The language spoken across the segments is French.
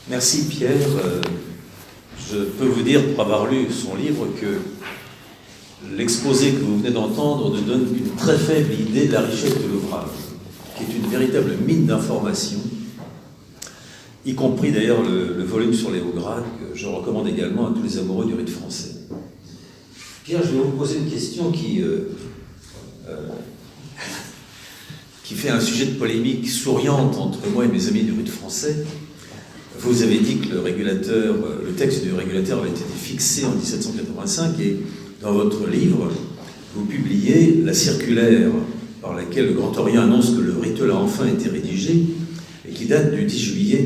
Merci Pierre. Je peux vous dire, pour avoir lu son livre, que l'exposé que vous venez d'entendre nous donne une très faible idée de la richesse de l'ouvrage, qui est une véritable mine d'informations, y compris d'ailleurs le volume sur les hauts grades, que je recommande également à tous les amoureux du rite français. Pierre, je vais vous poser une question qui fait un sujet de polémique souriante entre moi et mes amis du rite français. Vous avez dit que le texte du régulateur avait été fixé en 1785 et dans votre livre, vous publiez la circulaire par laquelle le Grand Orient annonce que le rite a enfin été rédigé et qui date du 10 juillet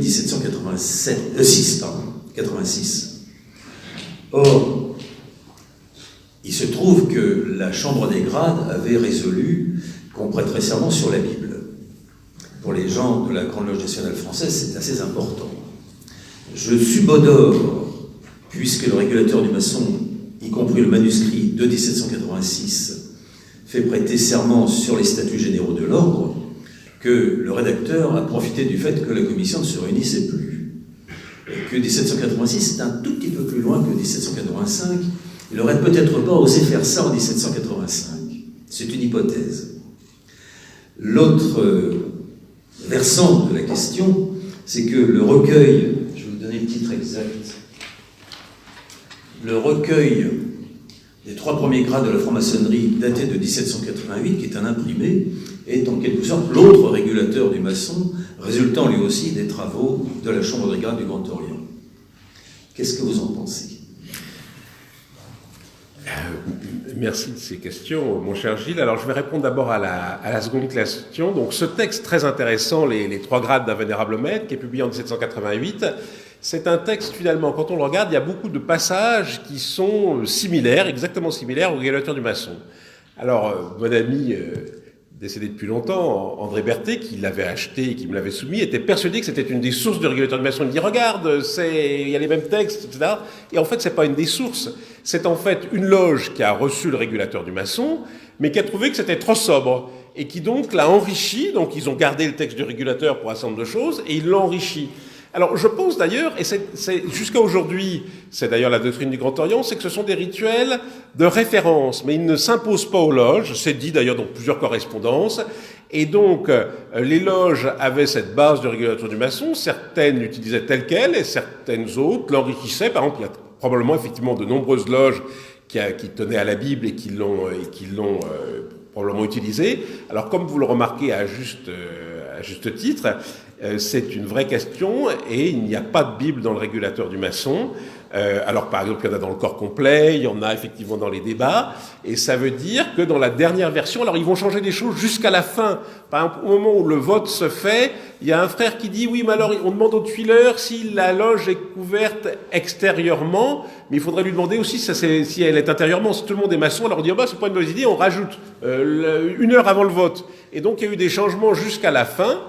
86. Or, il se trouve que la Chambre des grades avait résolu qu'on prêterait serment sur la Bible. Pour les gens de la Grande Loge nationale française, c'est assez important. Je subodore, puisque le régulateur du maçon, y compris le manuscrit de 1786, fait prêter serment sur les statuts généraux de l'ordre, que le rédacteur a profité du fait que la commission ne se réunissait plus. Et que 1786 est un tout petit peu plus loin que 1785. Il n'aurait peut-être pas osé faire ça en 1785. C'est une hypothèse. L'autre versant de la question, c'est que le recueil, je vais vous donner le titre exact, le recueil des 3 premiers grades de la franc-maçonnerie daté de 1788, qui est un imprimé, est en quelque sorte l'autre régulateur du maçon, résultant lui aussi des travaux de la Chambre des grades du Grand Orient. Qu'est-ce que vous en pensez ? Merci de ces questions, mon cher Gilles. Alors, je vais répondre d'abord à la seconde question. Donc, ce texte très intéressant, les 3 grades d'un vénérable maître, qui est publié en 1788, c'est un texte, finalement, quand on le regarde, il y a beaucoup de passages qui sont similaires, exactement similaires au régulateur du maçon. Alors, mon ami décédé depuis longtemps, André Berthet, qui l'avait acheté et qui me l'avait soumis, était persuadé que c'était une des sources du régulateur du maçon. Il dit, regarde, il y a les mêmes textes, etc. Et en fait, c'est pas une des sources. C'est en fait une loge qui a reçu le régulateur du maçon, mais qui a trouvé que c'était trop sobre, et qui donc l'a enrichi. Donc, ils ont gardé le texte du régulateur pour un certain nombre de choses, et ils l'ont enrichi. Alors, je pense d'ailleurs, et c'est jusqu'à aujourd'hui, c'est d'ailleurs la doctrine du Grand Orient, c'est que ce sont des rituels de référence, mais ils ne s'imposent pas aux loges, c'est dit d'ailleurs dans plusieurs correspondances, et donc les loges avaient cette base du régulateur du maçon, certaines l'utilisaient telle qu'elle, et certaines autres l'enrichissaient. Par exemple, il y a probablement effectivement de nombreuses loges qui tenaient à la Bible et qui l'ont probablement utilisée. Alors, comme vous le remarquez à juste titre, c'est une vraie question et il n'y a pas de Bible dans le régulateur du maçon. Alors, par exemple, il y en a dans le corps complet, il y en a effectivement dans les débats, et ça veut dire que dans la dernière version, alors ils vont changer des choses jusqu'à la fin. Par exemple, au moment où le vote se fait, il y a un frère qui dit, oui, mais alors on demande au tuileur si la loge est couverte extérieurement, mais il faudrait lui demander aussi si elle est intérieurement. Si tout le monde est maçon, alors on dit, oh bah, c'est pas une bonne idée, on rajoute 1 heure avant le vote. Et donc, il y a eu des changements jusqu'à la fin.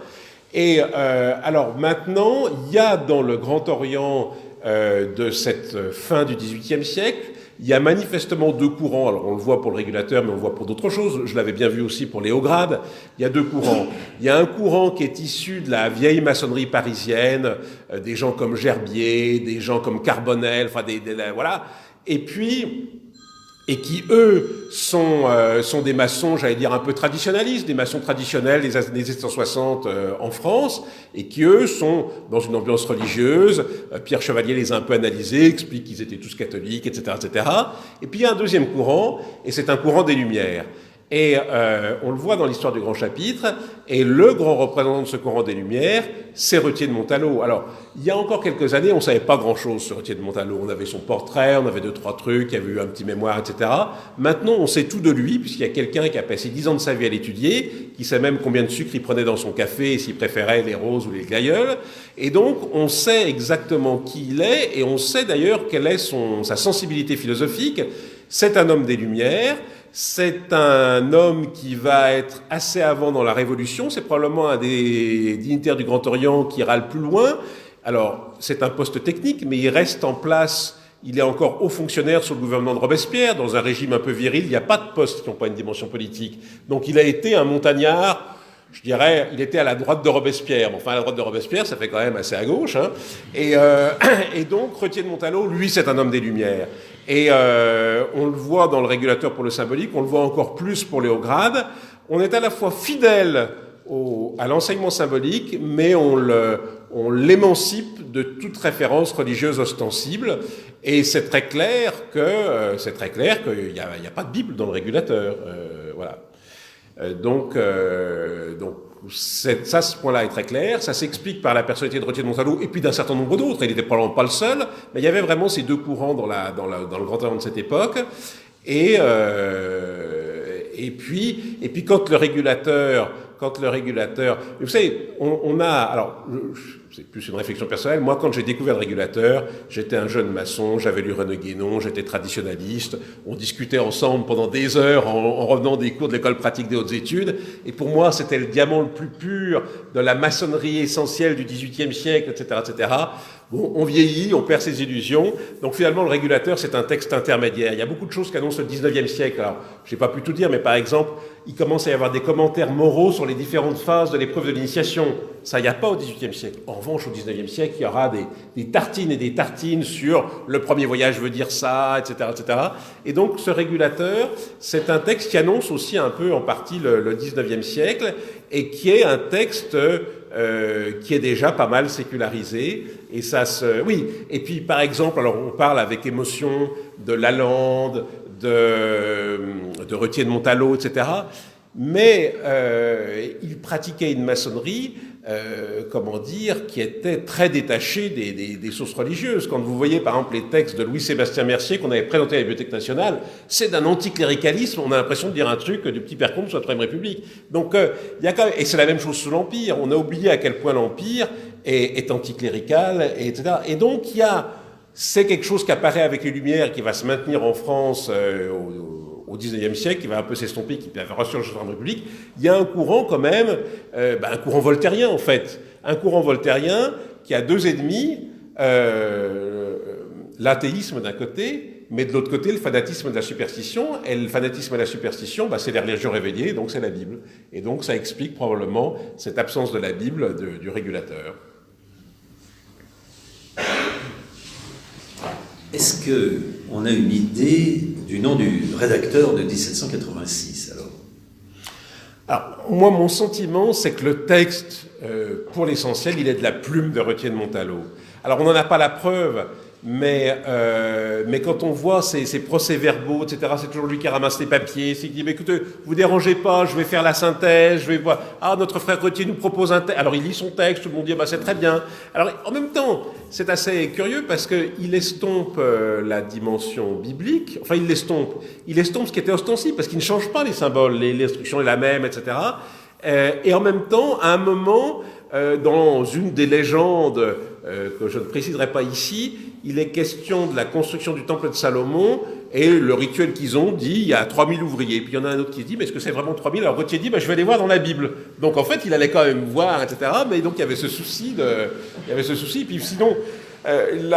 Et alors maintenant, il y a dans le Grand Orient de cette fin du XVIIIe siècle, il y a manifestement 2 courants. Alors on le voit pour le régulateur, mais on le voit pour d'autres choses. Je l'avais bien vu aussi pour les hauts grades. Il y a 2 courants. Il y a un courant qui est issu de la vieille maçonnerie parisienne, des gens comme Gerbier, des gens comme Carbonel, enfin voilà. Et qui, eux, sont des maçons, j'allais dire, un peu traditionnalistes, des maçons traditionnels des années 1760 en France, et qui, eux, sont dans une ambiance religieuse. Pierre Chevalier les a un peu analysés, explique qu'ils étaient tous catholiques, etc., etc. Et puis, il y a un deuxième courant, et c'est un courant des Lumières. Et on le voit dans l'histoire du Grand Chapitre, et le grand représentant de ce courant des Lumières, c'est Retier de Montalot. Alors, il y a encore quelques années, on ne savait pas grand-chose sur Retier de Montalot. On avait son portrait, on avait 2-3 trucs, il y avait eu un petit mémoire, etc. Maintenant, on sait tout de lui, puisqu'il y a quelqu'un qui a passé 10 ans de sa vie à l'étudier, qui sait même combien de sucre il prenait dans son café, et s'il préférait les roses ou les glaïeuls. Et donc, on sait exactement qui il est, et on sait d'ailleurs quelle est sa sensibilité philosophique. C'est un homme des Lumières. C'est un homme qui va être assez avant dans la Révolution. C'est probablement un des dignitaires du Grand Orient qui ira le plus loin. Alors, c'est un poste technique, mais il reste en place. Il est encore haut fonctionnaire sur le gouvernement de Robespierre. Dans un régime un peu viril, il n'y a pas de postes qui n'ont pas une dimension politique. Donc, il a été un montagnard je dirais, il était à la droite de Robespierre. Bon, enfin, à la droite de Robespierre, ça fait quand même assez à gauche. Hein. Et donc, Retier de Montalot, lui, c'est un homme des Lumières. Et on le voit dans le régulateur pour le symbolique, on le voit encore plus pour les hauts grades. On est à la fois fidèle à l'enseignement symbolique, mais on l'émancipe de toute référence religieuse ostensible. Et c'est très clair qu'il n'y a pas de Bible dans le régulateur. Voilà. Donc, ça, ce point-là est très clair. Ça s'explique par la personnalité de Retier de Montalot et puis d'un certain nombre d'autres. Il n'était probablement pas le seul, mais il y avait vraiment ces deux courants dans le grand avant de cette époque. Et puis quand le régulateur, vous savez, on a, alors, c'est plus une réflexion personnelle. Moi, quand j'ai découvert le régulateur, j'étais un jeune maçon, j'avais lu René Guénon, j'étais traditionnaliste. On discutait ensemble pendant des heures en revenant des cours de l'école pratique des hautes études. Et pour moi, c'était le diamant le plus pur de la maçonnerie essentielle du XVIIIe siècle, etc., etc. Bon, on vieillit, on perd ses illusions. Donc finalement, le régulateur, c'est un texte intermédiaire. Il y a beaucoup de choses qu'annonce le XIXe siècle. Alors, je n'ai pas pu tout dire, mais par exemple, il commence à y avoir des commentaires moraux sur les différentes phases de l'épreuve de l'initiation. Ça, il n'y a pas au XVIIIe siècle. En revanche, au XIXe siècle, il y aura des tartines et des tartines sur le premier voyage veut dire ça, etc., etc. Et donc, ce régulateur, c'est un texte qui annonce aussi un peu en partie le XIXe siècle et qui est un texte qui est déjà pas mal sécularisé. Et ça oui. Et puis, par exemple, alors on parle avec émotion de Lalande, de Retier de Montalot, etc. Mais il pratiquait une maçonnerie, qui était très détachée des sources religieuses. Quand vous voyez, par exemple, les textes de Louis-Sébastien Mercier qu'on avait présentés à la Bibliothèque nationale, c'est d'un anticléricalisme. On a l'impression de dire un truc du petit père Comte sous la Troisième République. Donc, il y a quand même, et c'est la même chose sous l'Empire. On a oublié à quel point l'Empire est anticlérical, etc. Et donc, c'est quelque chose qui apparaît avec les Lumières, qui va se maintenir en France au XIXe siècle, qui va un peu s'estomper, qui va ressurgir dans la République. Il y a un courant quand même, un courant voltairien en fait. Un courant voltairien qui a deux ennemis, l'athéisme d'un côté, mais de l'autre côté, le fanatisme de la superstition. Et le fanatisme et la superstition, c'est les religions réveillées, donc c'est la Bible. Et donc ça explique probablement cette absence de la Bible du régulateur. Est-ce qu'on a une idée du nom du rédacteur de 1786 alors, moi, mon sentiment, c'est que le texte, pour l'essentiel, il est de la plume de Retier de Montalot. Alors, on n'en a pas la preuve, mais quand on voit ces procès-verbaux, etc., c'est toujours lui qui ramasse les papiers, c'est qui dit, mais écoutez, vous dérangez pas, je vais faire la synthèse, je vais voir, notre frère Retier nous propose un texte, alors il lit son texte, tout le monde dit, c'est très bien. Alors, en même temps, c'est assez curieux parce qu'il estompe la dimension biblique, enfin, il estompe ce qui était ostensible, parce qu'il ne change pas les symboles, l'instruction est la même, etc., et en même temps, à un moment, dans une des légendes que je ne préciserai pas ici, il est question de la construction du temple de Salomon, et le rituel qu'ils ont dit, il y a 3000 ouvriers. Puis il y en a un autre qui dit, mais est-ce que c'est vraiment 3000 ? Alors Retier dit, je vais aller voir dans la Bible. Donc en fait, il allait quand même voir, etc. Mais donc il y avait ce souci, puis sinon, il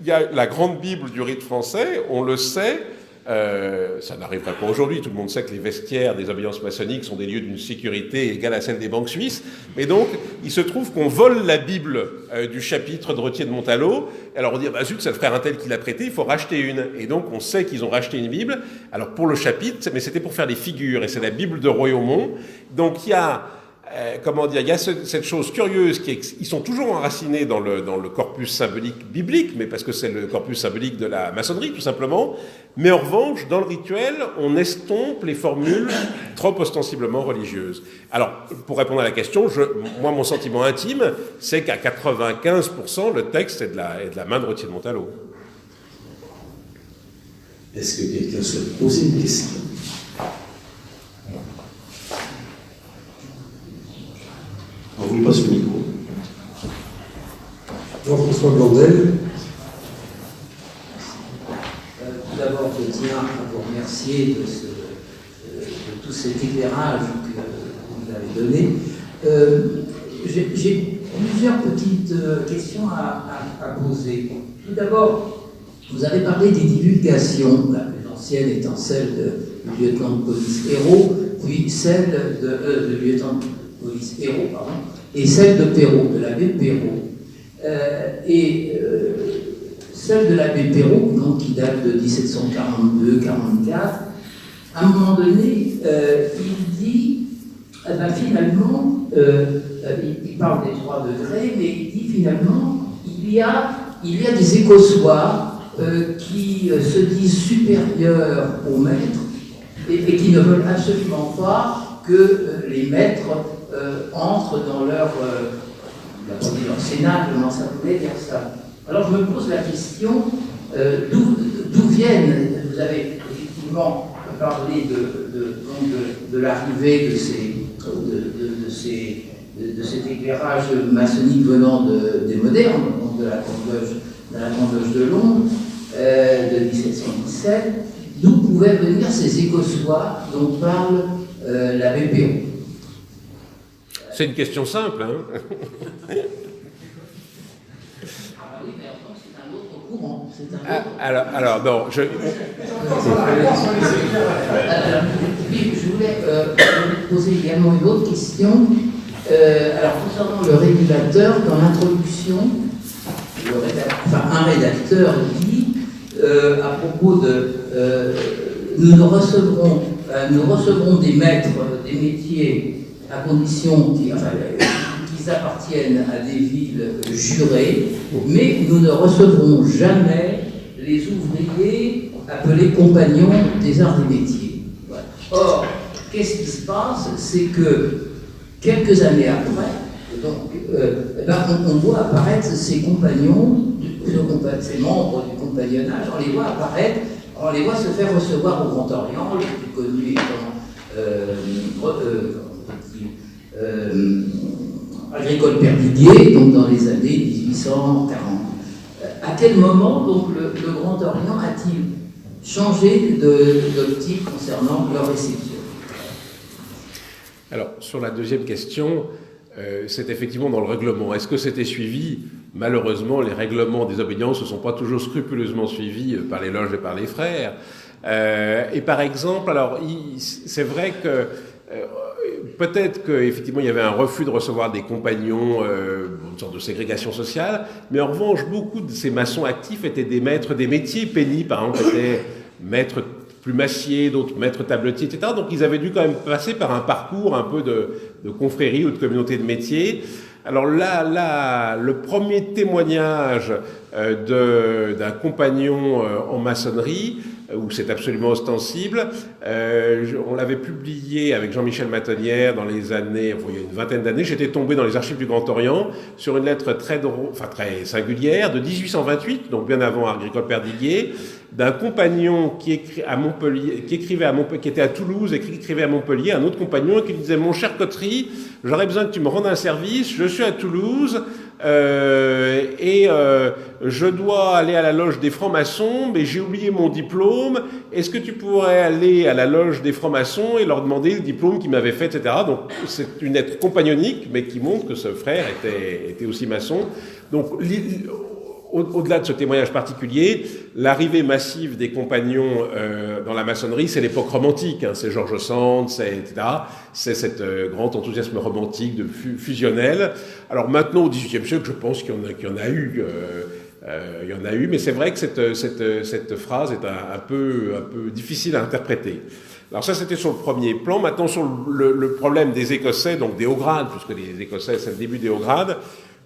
y a la grande Bible du rite français, on le sait, ça n'arriverait pas aujourd'hui, tout le monde sait que les vestiaires des obédiences maçonniques sont des lieux d'une sécurité égale à celle des banques suisses, mais donc il se trouve qu'on vole la Bible du chapitre de Retier de Montalot, alors on dit, zut, c'est le frère un tel qui l'a prêté, il faut racheter une, et donc on sait qu'ils ont racheté une Bible, alors pour le chapitre, mais c'était pour faire des figures, et c'est la Bible de Royaumont, donc il y a il y a cette chose curieuse ils sont toujours enracinés dans le corpus symbolique biblique, mais parce que c'est le corpus symbolique de la maçonnerie, tout simplement. Mais en revanche, dans le rituel, on estompe les formules trop ostensiblement religieuses. Alors, pour répondre à la question, moi, mon sentiment intime, c'est qu'à 95%, le texte est de la main de Retier de Montalot. Est-ce que quelqu'un souhaite poser une question ? On vous passe le micro. Jean-François Blandel. Tout d'abord, je tiens à vous remercier de tout cet éclairage que vous avez donné. J'ai plusieurs petites questions à poser. Tout d'abord, vous avez parlé des divulgations, la plus ancienne étant celle du lieutenant de police Hérault, puis celle de lieutenant de police Perrault, pardon, et celle de Perrault, de l'abbé Perrault. Celle de l'abbé Perrault, donc, qui date de 1742-44, à un moment donné, il dit, finalement, il parle des 3 degrés, mais il dit finalement, il y a des écossoirs qui se disent supérieurs aux maîtres et qui ne veulent absolument pas que les maîtres entrent dans leur sénat, comment ça voulait dire ça. Alors je me pose la question, d'où viennent, vous avez effectivement parlé de l'arrivée de cet éclairage maçonnique venant des modernes, donc de la Grande Loge de Londres, de 1717, d'où pouvaient venir ces écossoirs dont parle l'abbé Perrault. C'est une question simple, hein. Oui, mais attends, c'est un autre courant. Alors, non, Oui, je voulais vous poser également une autre question. Alors, concernant le régulateur, dans l'introduction, un rédacteur dit à propos de nous recevrons des maîtres des métiers à condition qu'ils appartiennent à des villes jurées, mais nous ne recevrons jamais les ouvriers appelés compagnons des arts des métiers. Voilà. Or, qu'est-ce qui se passe? C'est que quelques années après, on voit apparaître ces compagnons, ces membres du compagnonnage, on les voit apparaître, on les voit se faire recevoir au Grand Orient, le plus connu étant Agricole Perdiguier, donc dans les années 1840. À quel moment donc le Grand Orient a-t-il changé d'optique concernant leur réception? Alors, sur la deuxième question, c'est effectivement dans le règlement. Est-ce que c'était suivi? Malheureusement, les règlements des obédiences ne sont pas toujours scrupuleusement suivis par les loges et par les frères. Et par exemple, alors, c'est vrai que peut-être qu'effectivement il y avait un refus de recevoir des compagnons, une sorte de ségrégation sociale, mais en revanche, beaucoup de ces maçons actifs étaient des maîtres des métiers pénibles, par exemple, étaient maîtres plumassiers, d'autres maîtres tabletiers, etc. Donc ils avaient dû quand même passer par un parcours un peu de confrérie ou de communauté de métiers. Alors là, le premier témoignage d'un compagnon en maçonnerie, où c'est absolument ostensible, on l'avait publié avec Jean-Michel Matonnière dans les années, il y a une vingtaine d'années. J'étais tombé dans les archives du Grand Orient sur une lettre très singulière de 1828, donc bien avant Agricole Perdiguier, d'un compagnon qui était à Toulouse et qui écrivait à Montpellier, un autre compagnon qui disait: mon cher Cotterie, j'aurais besoin que tu me rendes un service, je suis à Toulouse et je dois aller à la loge des francs-maçons, mais j'ai oublié mon diplôme, est-ce que tu pourrais aller à la loge des francs-maçons et leur demander le diplôme qu'ils m'avaient fait, etc. Donc c'est une lettre compagnonique, mais qui montre que ce frère était aussi maçon. Donc au-delà de ce témoignage particulier, l'arrivée massive des compagnons dans la maçonnerie, c'est l'époque romantique, hein, c'est George Sand, etc. C'est cet grand enthousiasme romantique, fusionnel. Alors maintenant, au XVIIIe siècle, je pense qu'il y en a eu, mais c'est vrai que cette phrase est un peu difficile à interpréter. Alors ça, c'était sur le premier plan. Maintenant, sur le problème des Écossais, donc des hauts grades, puisque les Écossais, c'est le début des hauts grades,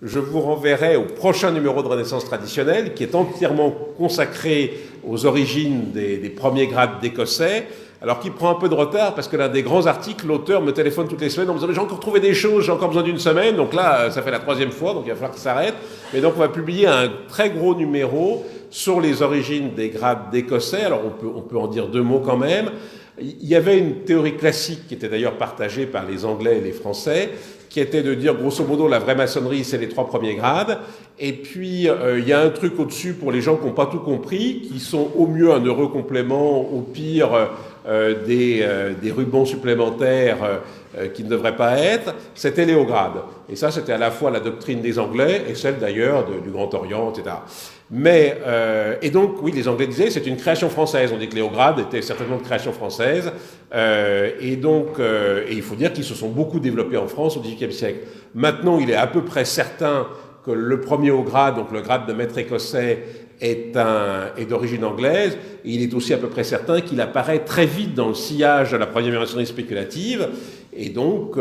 je vous renverrai au prochain numéro de Renaissance traditionnelle, qui est entièrement consacré aux origines des premiers grades d'Écossais, alors qui prend un peu de retard, parce que l'un des grands articles, l'auteur me téléphone toutes les semaines en me disant: j'ai encore trouvé des choses, j'ai encore besoin d'une semaine, donc là, ça fait la 3e fois, donc il va falloir qu'il s'arrête. Mais donc on va publier un très gros numéro sur les origines des grades d'Écossais. Alors on peut en dire 2 mots quand même. Il y avait une théorie classique, qui était d'ailleurs partagée par les Anglais et les Français, qui était de dire, grosso modo, la vraie maçonnerie, c'est les 3 premiers grades. Et puis, il y a un truc au-dessus pour les gens qui n'ont pas tout compris, qui sont au mieux un heureux complément, au pire des rubans supplémentaires qui ne devraient pas être, c'était les hauts grades. Et ça, c'était à la fois la doctrine des Anglais et celle d'ailleurs du Grand Orient, etc. Mais, et donc, oui, les Anglais disaient c'est une création française. On dit que les hauts grades étaient certainement de création française. Et donc, et il faut dire qu'ils se sont beaucoup développés en France au XVIIIe siècle. Maintenant, il est à peu près certain que le premier haut grade, donc le grade de maître écossais, est d'origine anglaise, et il est aussi à peu près certain qu'il apparaît très vite dans le sillage de la première maçonnerie spéculative, et donc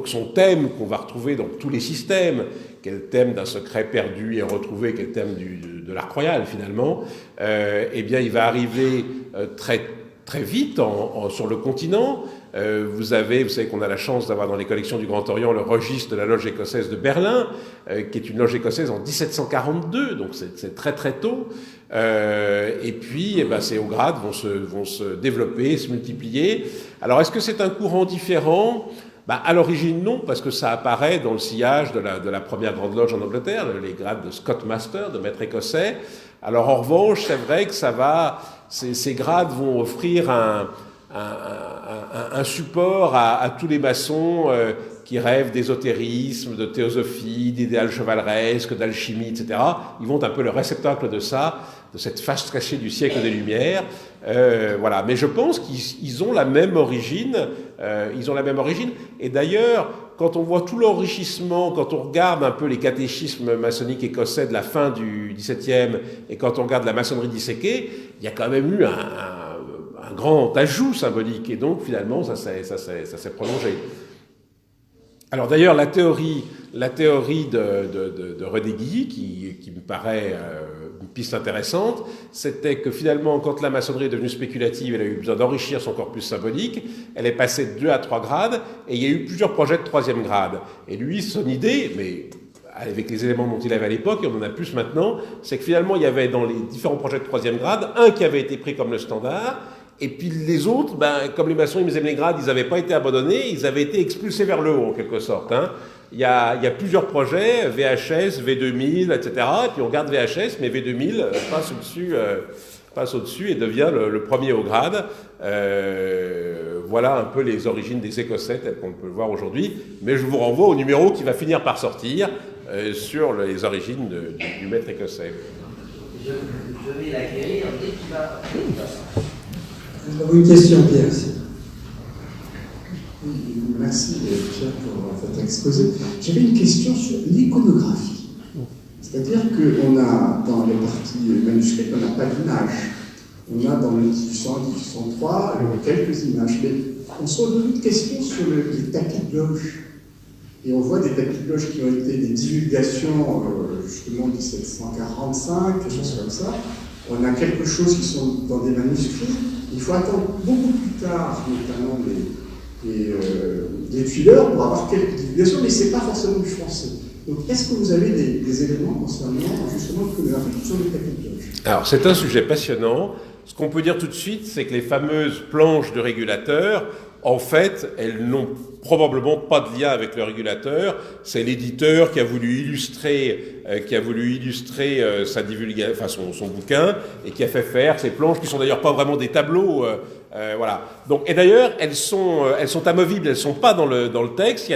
son thème qu'on va retrouver dans tous les systèmes, qui est le thème d'un secret perdu et retrouvé, qui est le thème de l'Arc royal finalement, eh bien il va arriver très vite sur le continent. Vous savez qu'on a la chance d'avoir dans les collections du Grand Orient le registre de la loge écossaise de Berlin, qui est une loge écossaise en 1742, donc c'est très très tôt. Et puis, ces hauts grades vont se développer, se multiplier. Alors, est-ce que c'est un courant différent ? À l'origine, non, parce que ça apparaît dans le sillage de la première grande loge en Angleterre, les grades de Scott Master, de maître écossais. Alors, en revanche, c'est vrai que ces grades vont offrir un support à tous les maçons qui rêvent d'ésotérisme, de théosophie, d'idéal chevaleresque, d'alchimie, etc. Ils vont un peu le réceptacle de ça, de cette face cachée du siècle des Lumières. Voilà. Mais je pense qu'ils ont la même origine. Et d'ailleurs, quand on voit tout l'enrichissement, quand on regarde un peu les catéchismes maçonniques écossais de la fin du XVIIe et quand on regarde la maçonnerie disséquée, il y a quand même eu un grand ajout symbolique. Et donc, finalement, ça s'est prolongé. Alors d'ailleurs, la théorie de Redegui, qui me paraît une piste intéressante, c'était que finalement, quand la maçonnerie est devenue spéculative, elle a eu besoin d'enrichir son corpus symbolique, elle est passée de 2 à 3 grades, et il y a eu plusieurs projets de 3e grade. Et lui, son idée, mais avec les éléments dont il avait à l'époque, et on en a plus maintenant, c'est que finalement, il y avait dans les différents projets de 3e grade, un qui avait été pris comme le standard, et puis les autres, comme les maçons, ils aimaient les grades, ils n'avaient pas été abandonnés, ils avaient été expulsés vers le haut, en quelque sorte. Il y a plusieurs projets, VHS, V2000, etc. Et puis on regarde VHS, mais V2000 passe au-dessus et devient le premier au grade. Voilà un peu les origines des Écossais, telles qu'on peut le voir aujourd'hui. Mais je vous renvoie au numéro qui va finir par sortir sur les origines du maître écossais. Je vais l'acquérir dès qu'il va sortir. Nous avons une question, Pierre. Merci, Pierre, pour votre exposé. J'avais une question sur l'iconographie. C'est-à-dire qu'on a, dans les parties manuscrites, on n'a pas d'image. On a dans le 1800, 1803, quelques images. Mais on se pose une question sur les tapis de loge. Et on voit des tapis de loge qui ont été des divulgations, justement, 1745, quelque chose comme ça. On a quelque chose qui sont dans des manuscrits. Il faut attendre beaucoup plus tard, notamment les tuileurs, pour avoir quelques divulgations, mais ce n'est pas forcément du français. Donc, est-ce que vous avez des éléments concernant justement l'iconographie sur les tapis de loge ? Alors, c'est un sujet passionnant. Ce qu'on peut dire tout de suite, c'est que les fameuses planches de régulateur, en fait, elles n'ont probablement pas de lien avec le régulateur. C'est l'éditeur qui a voulu illustrer sa divulgation, enfin son bouquin, et qui a fait faire ces planches qui sont d'ailleurs pas vraiment des tableaux. Voilà. Donc, et d'ailleurs, elles sont amovibles. Elles sont pas dans le texte.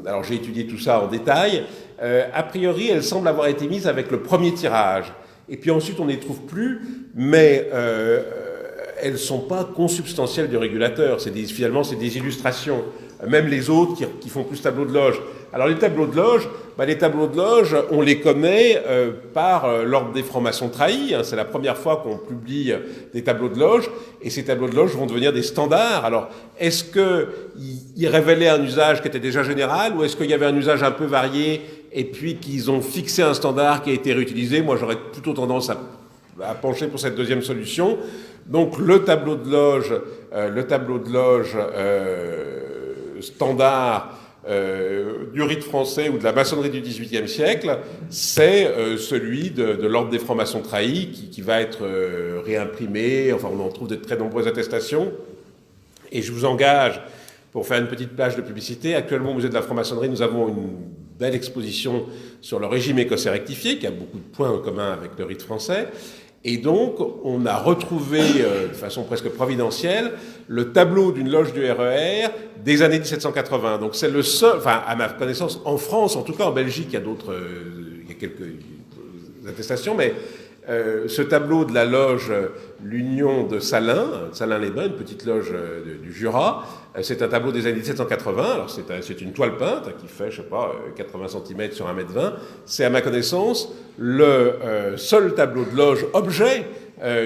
Alors, j'ai étudié tout ça en détail. A priori, elles semblent avoir été mises avec le premier tirage. Et puis ensuite, on ne les trouve plus, mais elles ne sont pas consubstantielles du régulateur. Finalement, c'est des illustrations. Même les autres qui font plus tableaux de loge. Alors, les tableaux de loge, on les connaît par l'ordre des francs-maçons trahis. C'est la première fois qu'on publie des tableaux de loge. Et ces tableaux de loge vont devenir des standards. Alors, est-ce qu'ils révélaient un usage qui était déjà général, ou est-ce qu'il y avait un usage un peu varié et puis qu'ils ont fixé un standard qui a été réutilisé? Moi, j'aurais plutôt tendance à pencher pour cette deuxième solution. Donc, le tableau de loge standard du rite français ou de la maçonnerie du XVIIIe siècle, c'est celui de l'ordre des francs-maçons trahis qui va être réimprimé. Enfin, on en trouve de très nombreuses attestations. Et je vous engage, pour faire une petite plage de publicité, actuellement au Musée de la franc-maçonnerie, nous avons une belle exposition sur le régime écossais rectifié, qui a beaucoup de points en commun avec le rite français. Et donc, on a retrouvé, de façon presque providentielle, le tableau d'une loge du RER des années 1780. Donc c'est le seul, enfin à ma connaissance, en France, en tout cas en Belgique, il y a d'autres, il y a quelques attestations, mais ce tableau de la loge l'Union de Salins-les-Bains, une petite loge du Jura, c'est un tableau des années 1780. Alors c'est une toile peinte qui fait, je sais pas, 80 cm sur 1,20 m. C'est à ma connaissance le seul tableau de loge objet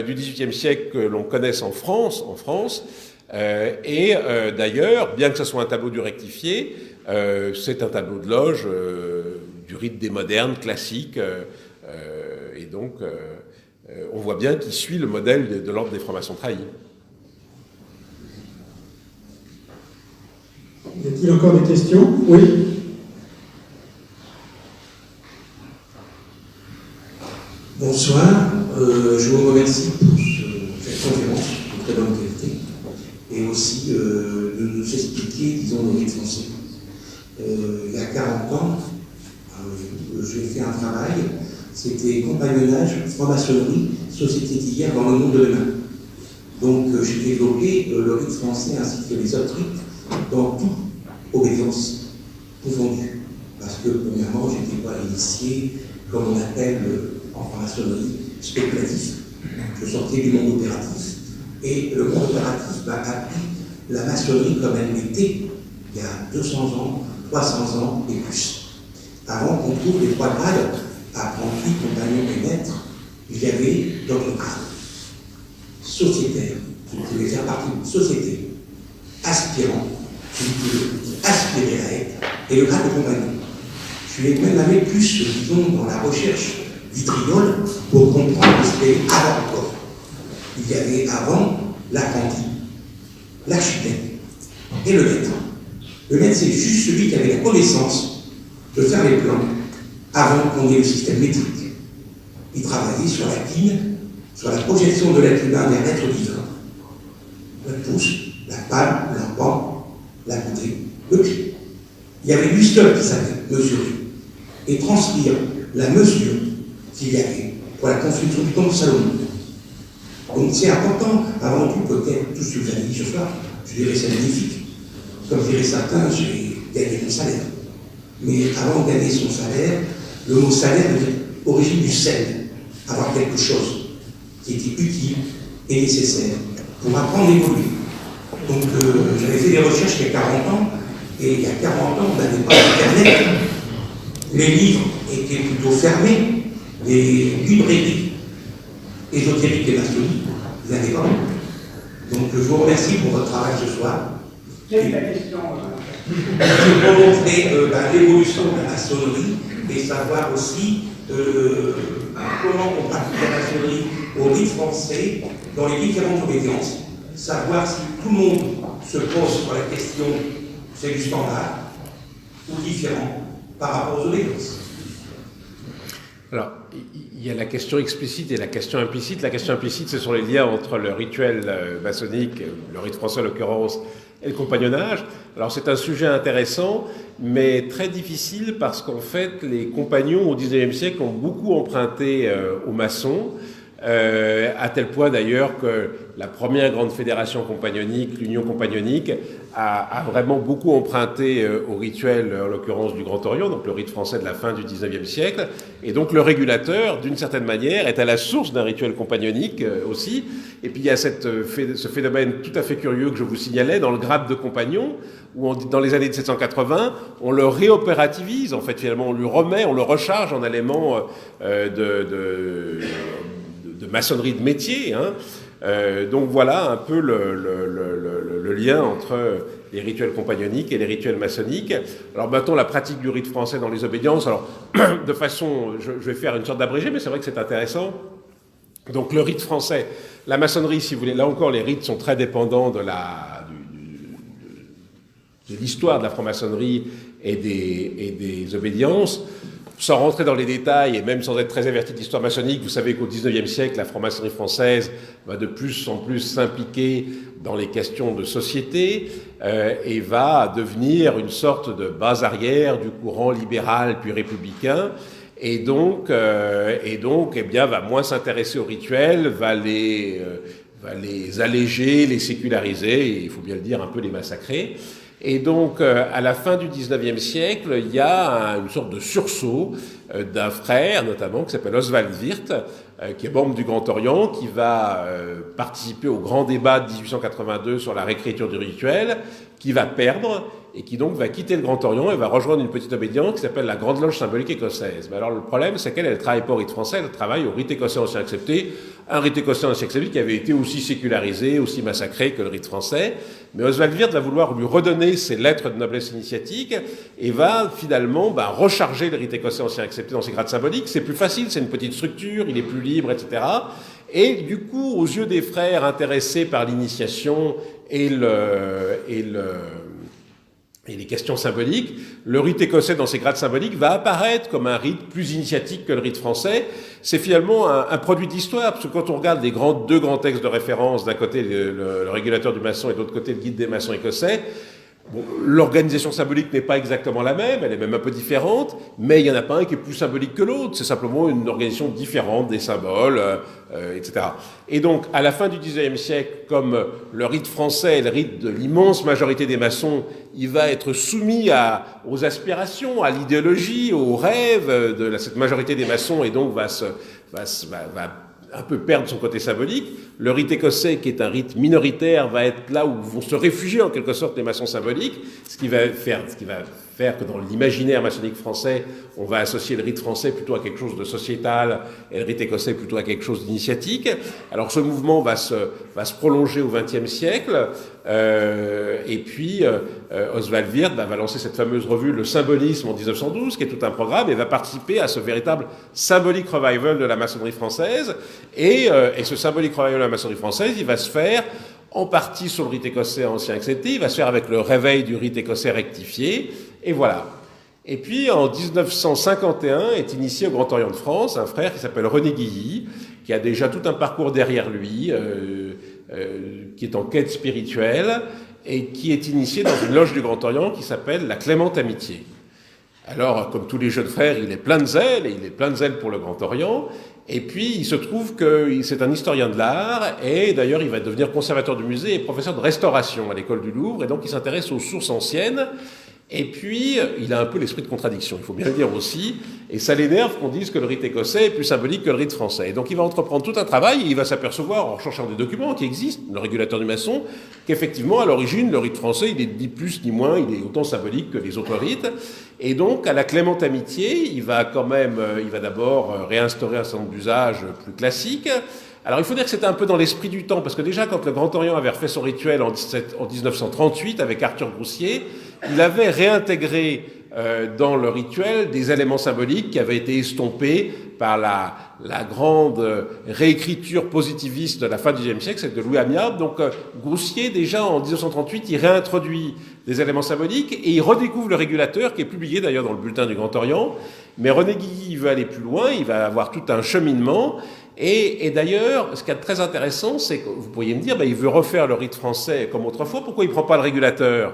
du XVIIIe siècle que l'on connaisse en France. D'ailleurs, bien que ce soit un tableau du rectifié, c'est un tableau de loge du rite des modernes, classique. Et donc, on voit bien qu'il suit le modèle de l'ordre des francs-maçons trahis. Y a-t-il encore des questions? Oui. Bonsoir, je vous remercie pour cette conférence de très bonne qualité et aussi de nous expliquer, disons, le rite français. Il y a 40 ans, j'ai fait un travail, c'était compagnonnage, franc-maçonnerie, société d'hier dans le monde de demain. Donc j'ai développé le rite français ainsi que les autres rites dans toute obédience confondue. Parce que premièrement, je n'étais pas initié, comme on appelle en franc-maçonnerie, spéculatif. Je sortais du monde opératif. Et le monde opératif m'a appris la maçonnerie comme elle l'était il y a 200 ans, 300 ans et plus. Avant qu'on trouve les 3 grades, apprentis, compagnons et maîtres, il y avait d'autres grades. Sociétaire, je pouvais faire partie d'une société. Aspirant, je pouvais aspirer à être, et le grade de compagnon. Je suis même allé plus, disons, dans la recherche vitriole pour comprendre ce qu'il y avait avant encore. Il y avait avant l'apprenti, l'architecte et le maître. Le maître, c'est juste celui qui avait la connaissance de faire les plans avant qu'on ait le système métrique. Il travaillait sur la quine, sur la projection de l'être humain vers l'être divin. Le pouce, la palme, l'empan, la bouteille, le pied. Il y avait lui seul qui savait mesurer et transcrire la mesure qu'il y avait pour la construction du temple de Salomon. Donc c'est important, avant tout, peut-être, tout ce que vous avez dit ce soir, je dirais c'est magnifique. Comme diraient certains, j'ai gagné mon salaire. Mais avant de gagner son salaire, le mot salaire est origine du sel, avoir quelque chose qui était utile et nécessaire pour apprendre à évoluer. Donc j'avais fait des recherches il y a 40 ans, et il y a 40 ans, on n'avait pas d'Internet. Les livres étaient plutôt fermés, les librairies ésotériques et maçonniques, vous n'avez pas. Donc je vous remercie pour votre travail ce soir. Quelle est la question? Pour montrer l'évolution de la maçonnerie et savoir aussi comment on pratique la maçonnerie au rite français dans les différentes obédiences. Savoir si tout le monde se pose sur la question, c'est du standard ou différent par rapport aux obédiences. Alors, il y a la question explicite et la question implicite. La question implicite, ce sont les liens entre le rituel maçonnique, le rite français en l'occurrence, et le compagnonnage. Alors c'est un sujet intéressant, mais très difficile parce qu'en fait, les compagnons au XIXe siècle ont beaucoup emprunté aux maçons, à tel point d'ailleurs que la première grande fédération compagnonique, l'Union compagnonique, a vraiment beaucoup emprunté au rituel, en l'occurrence du Grand Orient, donc le rite français de la fin du XIXe siècle. Et donc le régulateur, d'une certaine manière, est à la source d'un rituel compagnonique aussi. Et puis il y a ce phénomène tout à fait curieux que je vous signalais dans le grade de compagnon, où dans les années 1780, on le réopérativise, en fait finalement on lui remet, on le recharge en éléments de maçonnerie de métier. Donc voilà un peu le lien entre les rituels compagnoniques et les rituels maçonniques. Alors maintenant, la pratique du rite français dans les obédiences, alors de façon, je vais faire une sorte d'abrégé, mais c'est vrai que c'est intéressant. Donc le rite français, la maçonnerie, si vous voulez, là encore, les rites sont très dépendants de l'histoire de la franc-maçonnerie et des obédiences. Sans rentrer dans les détails, et même sans être très averti de l'histoire maçonnique, vous savez qu'au XIXe siècle, la franc-maçonnerie française va de plus en plus s'impliquer dans les questions de société et va devenir une sorte de base arrière du courant libéral puis républicain. et donc eh bien, va moins s'intéresser aux rituels, va les alléger, les séculariser, et il faut bien le dire, un peu les massacrer. Et donc, à la fin du XIXe siècle, il y a une sorte de sursaut d'un frère, notamment, qui s'appelle Oswald Wirth, qui est membre du Grand Orient, qui va participer au grand débat de 1882 sur la réécriture du rituel, qui va perdre, et qui donc va quitter le Grand Orient et va rejoindre une petite obédience qui s'appelle la Grande Loge symbolique écossaise. Mais alors le problème, c'est qu'elle ne travaille pas au rite français, elle travaille au rite écossais ancien accepté, un rite écossais ancien accepté qui avait été aussi sécularisé, aussi massacré que le rite français. Mais Oswald Wirth va vouloir lui redonner ses lettres de noblesse initiatique et va finalement recharger le rite écossais ancien accepté dans ses grades symboliques. C'est plus facile, c'est une petite structure, il est plus libre, etc. Et du coup, aux yeux des frères intéressés par l'initiation et les questions symboliques, le rite écossais dans ses grades symboliques va apparaître comme un rite plus initiatique que le rite français. C'est finalement un produit d'histoire, parce que quand on regarde les deux grands textes de référence, d'un côté le régulateur du maçon et de l'autre côté le guide des maçons écossais, l'organisation symbolique n'est pas exactement la même, elle est même un peu différente, mais il n'y en a pas un qui est plus symbolique que l'autre, c'est simplement une organisation différente des symboles, etc. Et donc, à la fin du XIXe siècle, comme le rite français est le rite de l'immense majorité des maçons, il va être soumis aux aspirations, à l'idéologie, aux rêves de cette majorité des maçons, et donc va un peu perdre son côté symbolique. Le rite écossais, qui est un rite minoritaire, va être là où vont se réfugier en quelque sorte les maçons symboliques, ce qui va faire que dans l'imaginaire maçonnique français, on va associer le rite français plutôt à quelque chose de sociétal et le rite écossais plutôt à quelque chose d'initiatique. Alors ce mouvement va se prolonger au XXe siècle, et puis Oswald Wirth va lancer cette fameuse revue Le Symbolisme en 1912, qui est tout un programme, et va participer à ce véritable symbolic revival de la maçonnerie française. Et ce symbolic revival de la maçonnerie française, il va se faire en partie sur le rite écossais ancien accepté, il va se faire avec le réveil du rite écossais rectifié, et voilà. Et puis en 1951 est initié au Grand Orient de France un frère qui s'appelle René Guilly, qui a déjà tout un parcours derrière lui, qui est en quête spirituelle, et qui est initié dans une loge du Grand Orient qui s'appelle la Clémente Amitié. Alors, comme tous les jeunes frères, il est plein de zèle, et il est plein de zèle pour le Grand Orient. Et puis, il se trouve que c'est un historien de l'art, et d'ailleurs, il va devenir conservateur du musée et professeur de restauration à l'école du Louvre, et donc il s'intéresse aux sources anciennes. Et puis, il a un peu l'esprit de contradiction, il faut bien le dire aussi, et ça l'énerve qu'on dise que le rite écossais est plus symbolique que le rite français. Et donc, il va entreprendre tout un travail, et il va s'apercevoir, en cherchant des documents qui existent, le régulateur du maçon, qu'effectivement, à l'origine, le rite français, il est ni plus ni moins, il est autant symbolique que les autres rites. Et donc, à la Clémente Amitié, il va d'abord réinstaurer un certain nombre d'usages plus classiques. Alors, il faut dire que c'était un peu dans l'esprit du temps, parce que déjà, quand le Grand Orient avait refait son rituel en 1938 avec Arthur Groussier, il avait réintégré dans le rituel des éléments symboliques qui avaient été estompés par la grande réécriture positiviste de la fin du XIXe siècle, celle de Louis Amiable. Donc, Groussier, déjà en 1938, il réintroduit des éléments symboliques et il redécouvre le régulateur, qui est publié d'ailleurs dans le bulletin du Grand Orient. Mais René Guilly veut aller plus loin, il va avoir tout un cheminement. Et d'ailleurs, ce qui est très intéressant, c'est que vous pourriez me dire, il veut refaire le rite français comme autrefois, pourquoi il ne prend pas le régulateur ?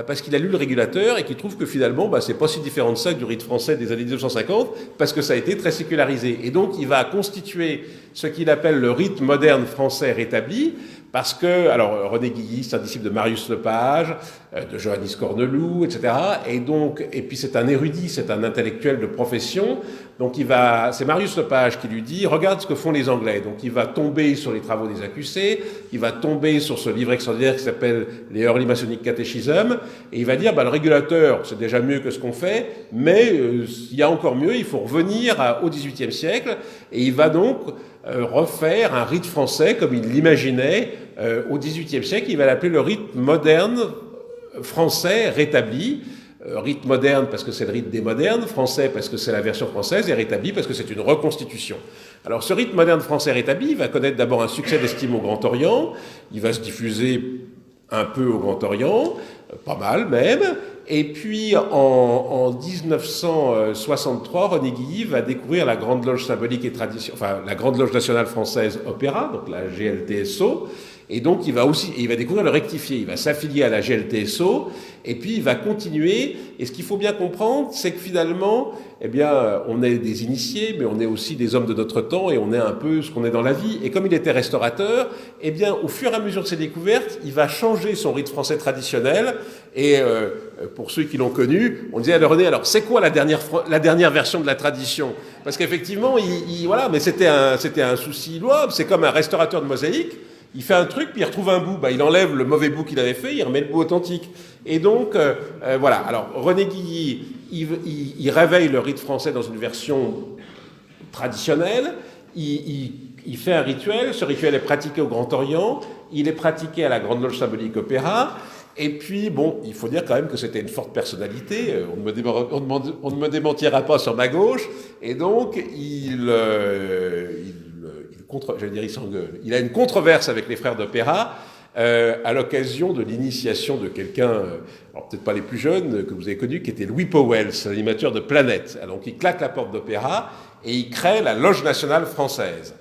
Parce qu'il a lu le régulateur et qu'il trouve que finalement, c'est pas si différent de ça que du rite français des années 1950, parce que ça a été très sécularisé. Et donc, il va constituer ce qu'il appelle le rite moderne français rétabli, parce que, alors, René Guilly, c'est un disciple de Marius Lepage, de Johannis Corneloup, etc. Et puis c'est un érudit, c'est un intellectuel de profession. Donc c'est Marius Lepage qui lui dit, regarde ce que font les Anglais. Donc il va tomber sur les travaux des accusés, il va tomber sur ce livre extraordinaire qui s'appelle les Early Masonic Catechism, et il va dire, le régulateur, c'est déjà mieux que ce qu'on fait, mais il y a encore mieux, il faut revenir au XVIIIe siècle, et il va donc refaire un rite français comme il l'imaginait au XVIIIe siècle. Il va l'appeler le rite moderne français rétabli. Rite moderne parce que c'est le rite des modernes, français parce que c'est la version française, et rétabli parce que c'est une reconstitution. Alors ce rite moderne français rétabli va connaître d'abord un succès d'estime au Grand Orient, il va se diffuser un peu au Grand Orient, pas mal même, et puis en 1963, René Guilly va découvrir la Grande Loge symbolique et tradition, enfin la Grande Loge nationale française Opéra, donc la GLTSO, Et donc, il va découvrir le rectifié. Il va s'affilier à la GLTSO, et puis il va continuer. Et ce qu'il faut bien comprendre, c'est que finalement, eh bien, on est des initiés, mais on est aussi des hommes de notre temps, et on est un peu ce qu'on est dans la vie. Et comme il était restaurateur, eh bien, au fur et à mesure de ses découvertes, il va changer son rite français traditionnel. Et pour ceux qui l'ont connu, on disait à René, alors c'est quoi la dernière version de la tradition? Parce qu'effectivement, voilà, mais c'était un souci louable. C'est comme un restaurateur de mosaïque. Il fait un truc, puis il retrouve un bout. Il enlève le mauvais bout qu'il avait fait, il remet le bout authentique. Et donc, voilà. Alors, René Guilly, il réveille le rite français dans une version traditionnelle. Il fait un rituel. Ce rituel est pratiqué au Grand Orient. Il est pratiqué à la Grande Loge Symbolique Opéra. Et puis, bon, il faut dire quand même que c'était une forte personnalité. On ne me démentira pas sur ma gauche. Et donc, il a une controverse avec les frères d'opéra à l'occasion de l'initiation de quelqu'un, alors peut-être pas les plus jeunes, que vous avez connu, qui était Louis Powell, animateur de Planète. Donc il claque la porte d'opéra et il crée la Loge nationale française.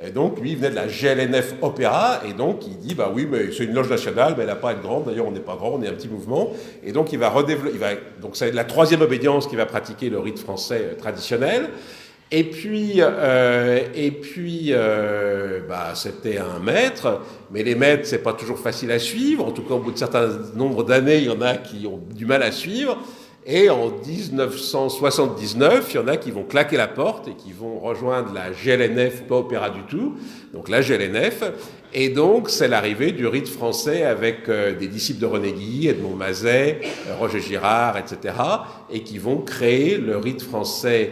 Et donc lui, il venait de la GLNF Opéra, et donc il dit, bah oui, mais c'est une loge nationale, mais elle n'a pas à être grande, d'ailleurs on n'est pas grand, on est un petit mouvement, et donc il va redévelopper, donc c'est la troisième obédience qui va pratiquer le rite français traditionnel. Et puis, c'était un maître, mais les maîtres, c'est pas toujours facile à suivre. En tout cas, au bout de certain nombre d'années, il y en a qui ont du mal à suivre. Et en 1979, il y en a qui vont claquer la porte et qui vont rejoindre la GLNF, pas Opéra du tout, donc la GLNF. Et donc, c'est l'arrivée du rite français avec des disciples de René Guilly, Edmond Mazet, Roger Girard, etc., et qui vont créer le rite français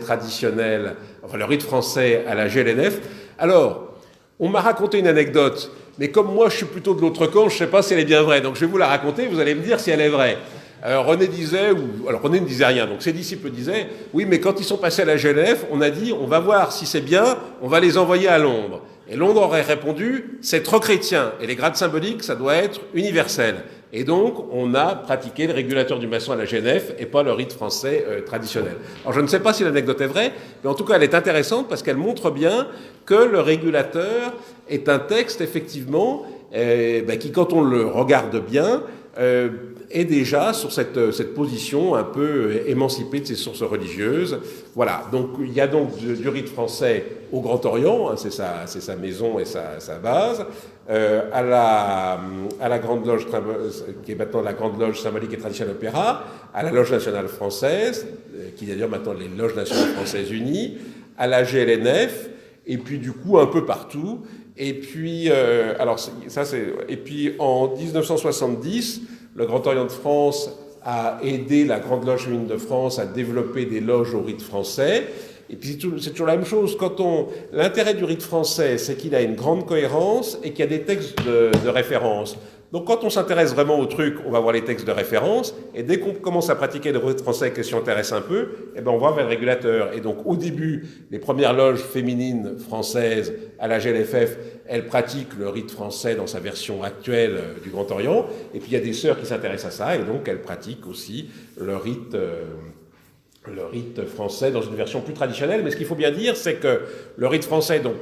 traditionnel, enfin le rite français à la GLNF. Alors, on m'a raconté une anecdote, mais comme moi je suis plutôt de l'autre camp, je ne sais pas si elle est bien vraie, donc je vais vous la raconter, vous allez me dire si elle est vraie. René ne disait rien, donc ses disciples disaient, oui, mais quand ils sont passés à la GLNF, on a dit, on va voir si c'est bien, on va les envoyer à Londres. Et Londres aurait répondu, c'est trop chrétien, et les grades symboliques, ça doit être universel. Et donc, on a pratiqué le régulateur du maçon à la GNF et pas le rite français traditionnel. Alors, je ne sais pas si l'anecdote est vraie, mais en tout cas, elle est intéressante parce qu'elle montre bien que le régulateur est un texte, effectivement, qui, quand on le regarde bien, est déjà sur cette position un peu émancipée de ses sources religieuses. Voilà, donc il y a donc du rite français au Grand Orient, hein, c'est sa maison et sa base, à la Grande Loge, qui est maintenant la Grande Loge Symbolique et Traditionnelle Opéra, à la Loge Nationale Française, qui est d'ailleurs maintenant les Loges Nationales Françaises Unies, à la GLNF, et puis du coup un peu partout. Et puis, et puis en 1970, le Grand Orient de France a aidé la Grande Loge féminine de France à développer des loges au rite français. Et puis c'est toujours la même chose. L'intérêt du rite français, c'est qu'il a une grande cohérence et qu'il y a des textes de référence. Donc quand on s'intéresse vraiment au truc, on va voir les textes de référence, et dès qu'on commence à pratiquer le rite français, que si on intéresse un peu, on va vers le régulateur. Et donc au début, les premières loges féminines françaises à la GLFF, elles pratiquent le rite français dans sa version actuelle du Grand Orient, et puis il y a des sœurs qui s'intéressent à ça, et donc elles pratiquent aussi le rite français dans une version plus traditionnelle. Mais ce qu'il faut bien dire, c'est que le rite français est donc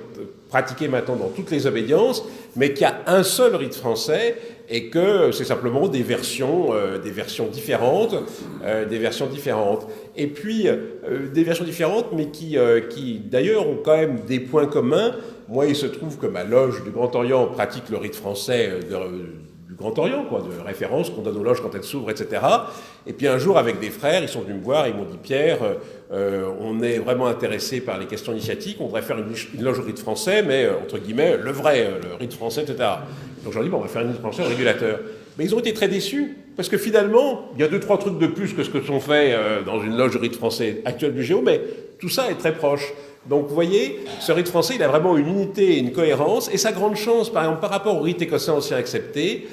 pratiqué maintenant dans toutes les obédiences, mais qu'il y a un seul rite français et que c'est simplement des versions différentes, Et puis, des versions différentes, mais qui d'ailleurs ont quand même des points communs. Moi, il se trouve que ma loge du Grand Orient pratique le rite français du Grand Orient, de référence qu'on donne aux loges quand elles s'ouvrent, etc. Et puis un jour, avec des frères, ils sont venus me voir, ils m'ont dit, Pierre, on est vraiment intéressé par les questions initiatiques, on devrait faire une loge au rite français, mais entre guillemets, le vrai, le rite français, etc. Donc je leur dis, on va faire une rite français au régulateur. Mais ils ont été très déçus, parce que finalement, il y a 2-3 trucs de plus que ce que sont faits dans une loge de rite français actuelle du Géo, mais tout ça est très proche. Donc vous voyez, ce rite français, il a vraiment une unité et une cohérence, et sa grande chance, par exemple, par rapport au rite écossais ancien accepté,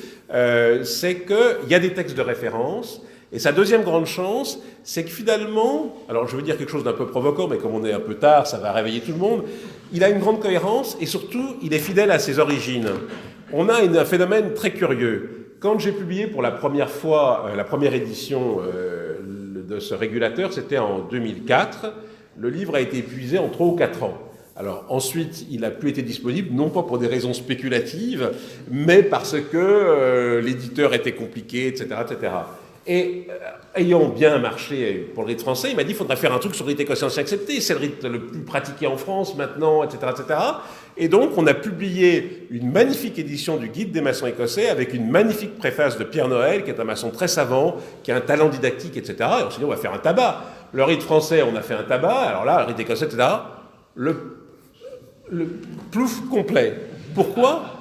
c'est qu'il y a des textes de référence, et sa deuxième grande chance, c'est que finalement, alors je veux dire quelque chose d'un peu provoquant, mais comme on est un peu tard, ça va réveiller tout le monde, il a une grande cohérence, et surtout, il est fidèle à ses origines. On a un phénomène très curieux. Quand j'ai publié pour la première fois, la première édition de ce régulateur, c'était en 2004, le livre a été épuisé en 3 ou 4 ans. Alors ensuite, il n'a plus été disponible, non pas pour des raisons spéculatives, mais parce que l'éditeur était compliqué, etc., etc. Et ayant bien marché pour le rite français, il m'a dit qu'il faudrait faire un truc sur le rite écossais ancien accepté. C'est le rite le plus pratiqué en France maintenant, etc., etc. Et donc, on a publié une magnifique édition du Guide des maçons écossais avec une magnifique préface de Pierre Noël, qui est un maçon très savant, qui a un talent didactique, etc. Et on s'est dit, on va faire un tabac. Le rite français, on a fait un tabac. Alors là, le rite écossais, etc. Le plouf complet. Pourquoi ?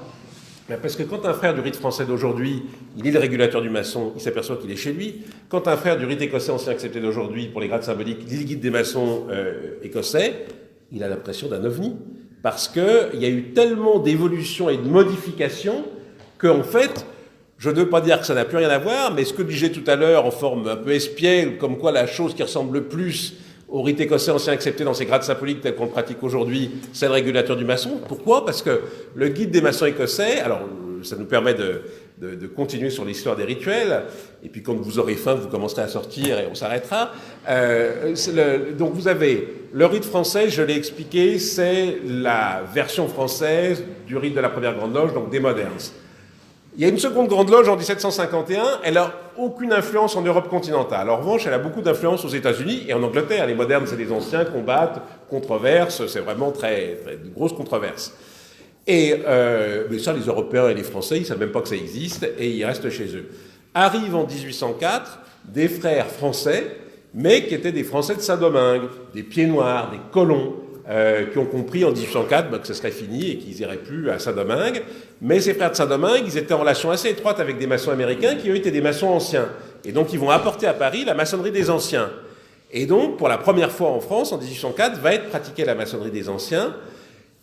Parce que quand un frère du rite français d'aujourd'hui, il est le régulateur du maçon, il s'aperçoit qu'il est chez lui. Quand un frère du rite écossais ancien accepté d'aujourd'hui, pour les grades symboliques, lit le guide des maçons écossais, il a l'impression d'un ovni. Parce qu'il y a eu tellement d'évolutions et de modifications qu'en fait, je ne veux pas dire que ça n'a plus rien à voir, mais ce que je disais tout à l'heure en forme un peu espiègle, comme quoi la chose qui ressemble le plus au rite écossais ancien accepté dans ses grades symboliques tels qu'on le pratique aujourd'hui, c'est le régulateur du maçon. Pourquoi ? Parce que le guide des maçons écossais, alors ça nous permet de continuer sur l'histoire des rituels, et puis quand vous aurez faim, vous commencerez à sortir et on s'arrêtera. Donc vous avez le rite français, je l'ai expliqué, c'est la version française du rite de la première grande loge, donc des modernes. Il y a une seconde grande loge en 1751, elle n'a aucune influence en Europe continentale. En revanche, elle a beaucoup d'influence aux États-Unis et en Angleterre. Les modernes, c'est les anciens, combattent, controversent, c'est vraiment très de grosses controverses. Et mais ça, les Européens et les Français, ils ne savent même pas que ça existe et ils restent chez eux. Arrivent en 1804 des frères français, mais qui étaient des Français de Saint-Domingue, des pieds noirs, des colons, qui ont compris en 1804 que ce serait fini et qu'ils n'iraient plus à Saint-Domingue. Mais ces frères de Saint-Domingue, ils étaient en relation assez étroite avec des maçons américains qui, eux, étaient des maçons anciens. Et donc, ils vont apporter à Paris la maçonnerie des anciens. Et donc, pour la première fois en France, en 1804, va être pratiquée la maçonnerie des anciens.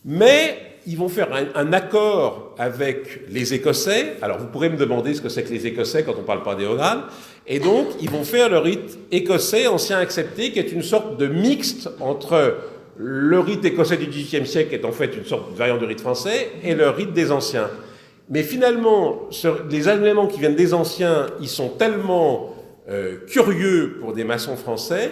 Mais ils vont faire un accord avec les Écossais. Alors, vous pourrez me demander ce que c'est que les Écossais quand on ne parle pas d'Éogramme. Et donc, ils vont faire le rite écossais ancien accepté, qui est une sorte de mixte entre le rite écossais du XVIIIe siècle, qui est en fait une sorte de variante du rite français, et le rite des anciens. Mais finalement, les éléments qui viennent des anciens, ils sont tellement curieux pour des maçons français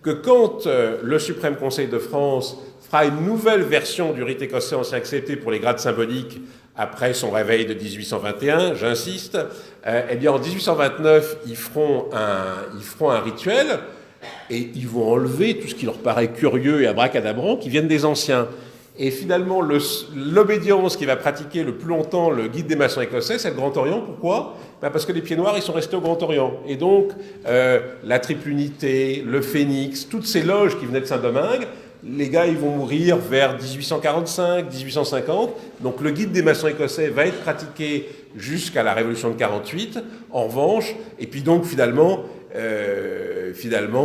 que quand le Suprême Conseil de France fera une nouvelle version du rite écossais ancien accepté pour les grades symboliques après son réveil de 1821, j'insiste, eh bien en 1829, ils feront un rituel et ils vont enlever tout ce qui leur paraît curieux et abracadabrant qui viennent des anciens. Et finalement, l'obédience qui va pratiquer le plus longtemps le guide des maçons écossais, c'est le Grand Orient. Pourquoi ? Parce que les pieds noirs, ils sont restés au Grand Orient. Et donc, la Triple Unité, le Phénix, toutes ces loges qui venaient de Saint-Domingue, les gars, ils vont mourir vers 1845, 1850. Donc, le guide des maçons écossais va être pratiqué jusqu'à la Révolution de 48. En revanche, et puis donc, finalement,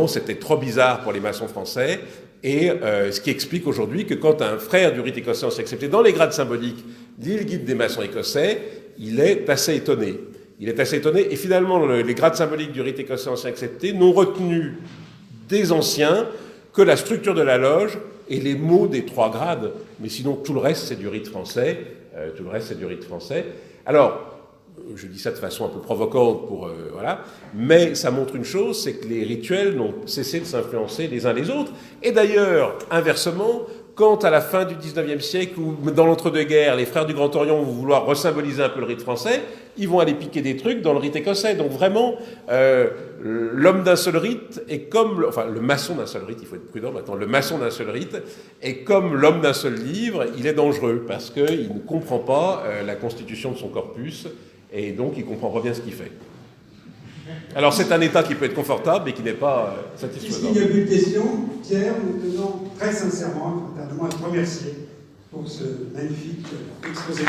c'était trop bizarre pour les maçons français. Et ce qui explique aujourd'hui que quand un frère du rite écossais ancien accepté dans les grades symboliques lit le guide des maçons écossais, il est assez étonné. Et finalement, les grades symboliques du rite écossais ancien accepté n'ont retenu des anciens que la structure de la loge et les mots des 3 grades. Mais sinon, tout le reste, c'est du rite français. Alors, je dis ça de façon un peu provocante voilà, mais ça montre une chose, c'est que les rituels n'ont cessé de s'influencer les uns les autres. Et d'ailleurs, inversement, quand à la fin du 19e siècle ou dans l'entre-deux-guerres, les frères du Grand Orient vont vouloir resymboliser un peu le rite français, ils vont aller piquer des trucs dans le rite écossais. Donc vraiment, l'homme d'un seul rite est comme... le maçon d'un seul rite, il faut être prudent maintenant, le maçon d'un seul rite est comme l'homme d'un seul livre, il est dangereux parce qu'il ne comprend pas la constitution de son corpus et donc il ne comprend pas bien ce qu'il fait. Alors c'est un état qui peut être confortable mais qui n'est pas satisfaisant. S'il n'y a plus de questions, Pierre, nous tenons très sincèrement, fraternellement, à te remercier pour ce magnifique exposé.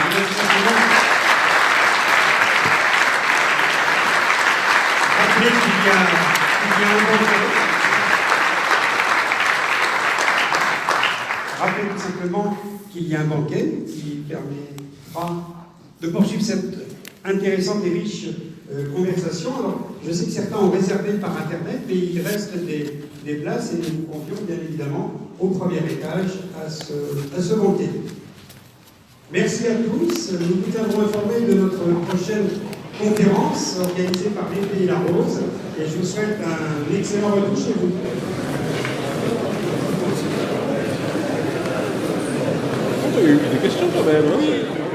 Rappelez tout simplement qu'il y a un banquet qui permettra de poursuivre cette intéressante et riche conversation. Alors, je sais que certains ont réservé par Internet, mais il reste des places et nous vous confions bien évidemment au premier étage à ce banquet. Merci à tous. Nous vous tiendrons informés de notre prochaine conférence organisée par l'Épée et la Rose et je vous souhaite un excellent retour chez vous. question quand même. Hein.